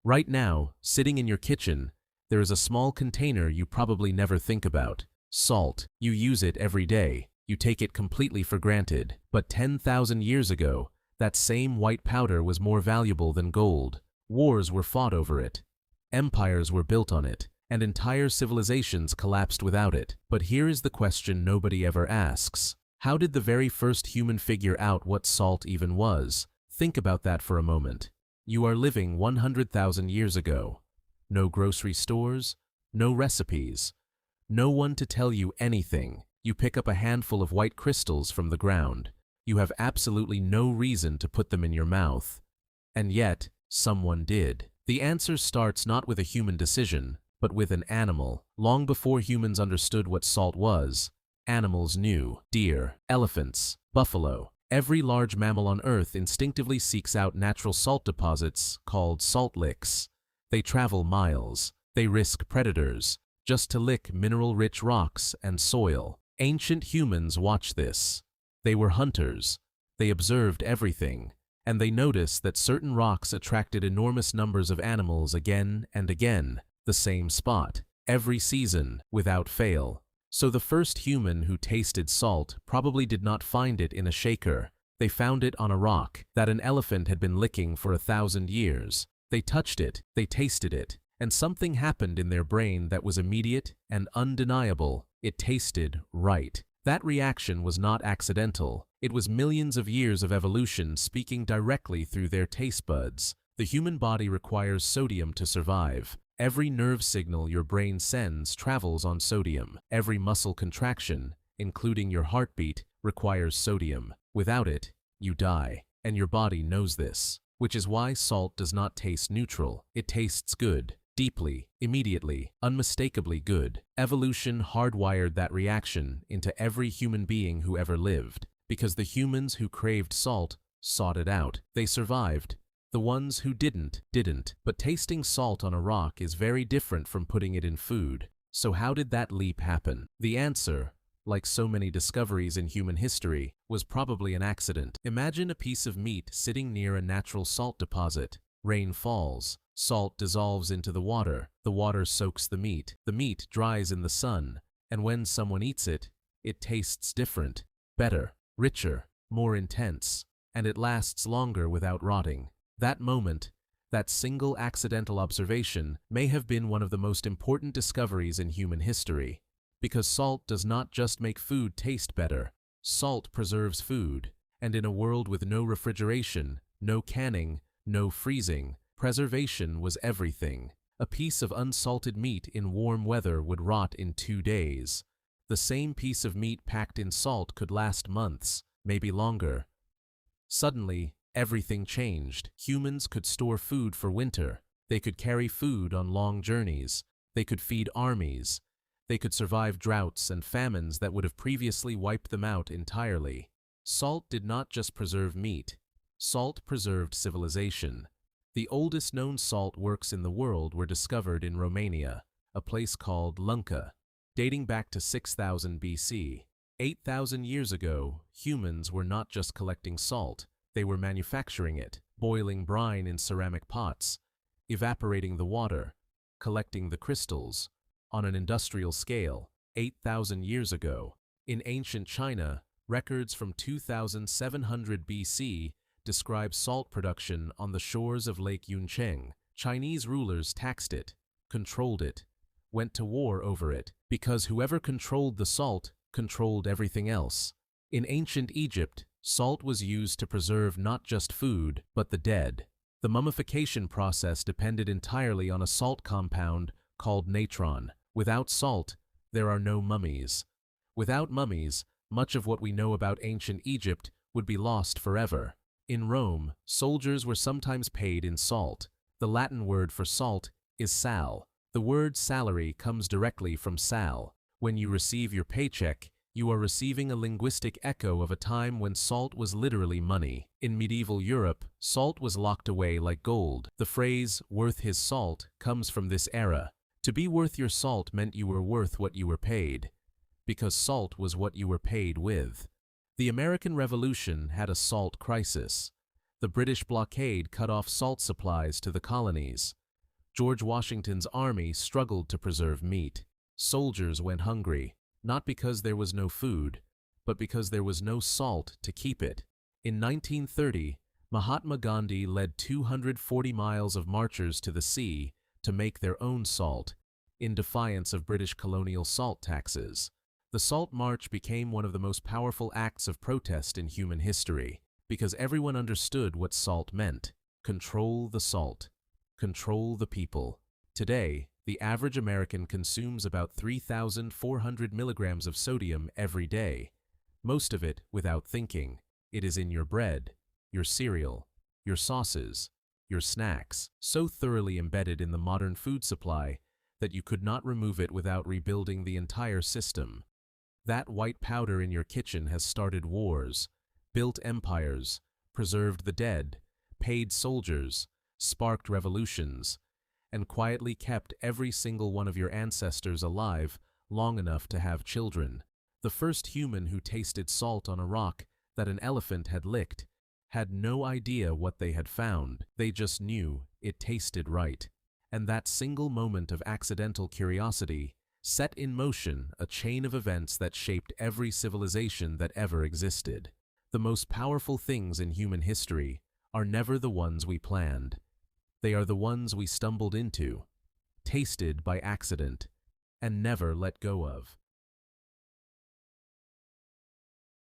Right now, sitting in your kitchen, there is a small container you probably never think about. Salt. You use it every day. You take it completely for granted. But 10,000 years ago, that same white powder was more valuable than gold. Wars were fought over it. Empires were built on it, and entire civilizations collapsed without it. But here is the question nobody ever asks. How did the very first human figure out what salt even was? Think about that for a moment. You are living 100,000 years ago. No grocery stores, no recipes, no one to tell you anything. You pick up a handful of white crystals from the ground. You have absolutely no reason to put them in your mouth. And yet, someone did. The answer starts not with a human decision, but with an animal. Long before humans understood what salt was, animals knew. Deer, elephants, buffalo. Every large mammal on Earth instinctively seeks out natural salt deposits called salt licks. They travel miles. They risk predators, just to lick mineral-rich rocks and soil. Ancient humans watched this. They were hunters. They observed everything, and they noticed that certain rocks attracted enormous numbers of animals again and again, the same spot, every season, without fail. So the first human who tasted salt probably did not find it in a shaker. They found it on a rock that an elephant had been licking for 1,000 years. They touched it, they tasted it, and something happened in their brain that was immediate and undeniable. It tasted right. That reaction was not accidental. It was millions of years of evolution speaking directly through their taste buds. The human body requires sodium to survive. Every nerve signal your brain sends travels on sodium. Every muscle contraction, including your heartbeat, requires sodium. Without it, you die. And your body knows this. Which is why salt does not taste neutral. It tastes good. Deeply, immediately, unmistakably good. Evolution hardwired that reaction into every human being who ever lived. Because the humans who craved salt sought it out. They survived. The ones who didn't. But tasting salt on a rock is very different from putting it in food. So how did that leap happen? The answer, like so many discoveries in human history, was probably an accident. Imagine a piece of meat sitting near a natural salt deposit. Rain falls. Salt dissolves into the water. The water soaks the meat. The meat dries in the sun. And when someone eats it, it tastes different, better, richer, more intense, and it lasts longer without rotting. That moment, that single accidental observation, may have been one of the most important discoveries in human history. Because salt does not just make food taste better. Salt preserves food. And in a world with no refrigeration, no canning, no freezing, preservation was everything. A piece of unsalted meat in warm weather would rot in 2 days. The same piece of meat packed in salt could last months, maybe longer. Suddenly, everything changed. Humans could store food for winter. They could carry food on long journeys. They could feed armies. They could survive droughts and famines that would have previously wiped them out entirely. Salt did not just preserve meat. Salt preserved civilization. The oldest known salt works in the world were discovered in Romania, a place called Lunca, dating back to 6000 BC. 8,000 years ago, humans were not just collecting salt, they were manufacturing it, boiling brine in ceramic pots, evaporating the water, collecting the crystals, on an industrial scale. 8,000 years ago, in ancient China, records from 2700 BC describe salt production on the shores of Lake Yuncheng. Chinese rulers taxed it, controlled it, went to war over it, because whoever controlled the salt controlled everything else. In ancient Egypt, salt was used to preserve not just food, but the dead. The mummification process depended entirely on a salt compound called natron. Without salt, there are no mummies. Without mummies, much of what we know about ancient Egypt would be lost forever. In Rome, soldiers were sometimes paid in salt. The Latin word for salt is sal. The word salary comes directly from sal. When you receive your paycheck, you are receiving a linguistic echo of a time when salt was literally money. In medieval Europe, salt was locked away like gold. The phrase, "worth his salt," comes from this era. To be worth your salt meant you were worth what you were paid, because salt was what you were paid with. The American Revolution had a salt crisis. The British blockade cut off salt supplies to the colonies. George Washington's army struggled to preserve meat. Soldiers went hungry, not because there was no food, but because there was no salt to keep it. In 1930, Mahatma Gandhi led 240 miles of marchers to the sea to make their own salt, in defiance of British colonial salt taxes. The Salt March became one of the most powerful acts of protest in human history, because everyone understood what salt meant. Control the salt. Control the people. Today, the average American consumes about 3,400 milligrams of sodium every day, most of it without thinking. It is in your bread, your cereal, your sauces, your snacks, so thoroughly embedded in the modern food supply that you could not remove it without rebuilding the entire system. That white powder in your kitchen has started wars, built empires, preserved the dead, paid soldiers, sparked revolutions, and quietly kept every single one of your ancestors alive long enough to have children. The first human who tasted salt on a rock that an elephant had licked had no idea what they had found. They just knew it tasted right. And that single moment of accidental curiosity set in motion a chain of events that shaped every civilization that ever existed. The most powerful things in human history are never the ones we planned. They are the ones we stumbled into, tasted by accident, and never let go of.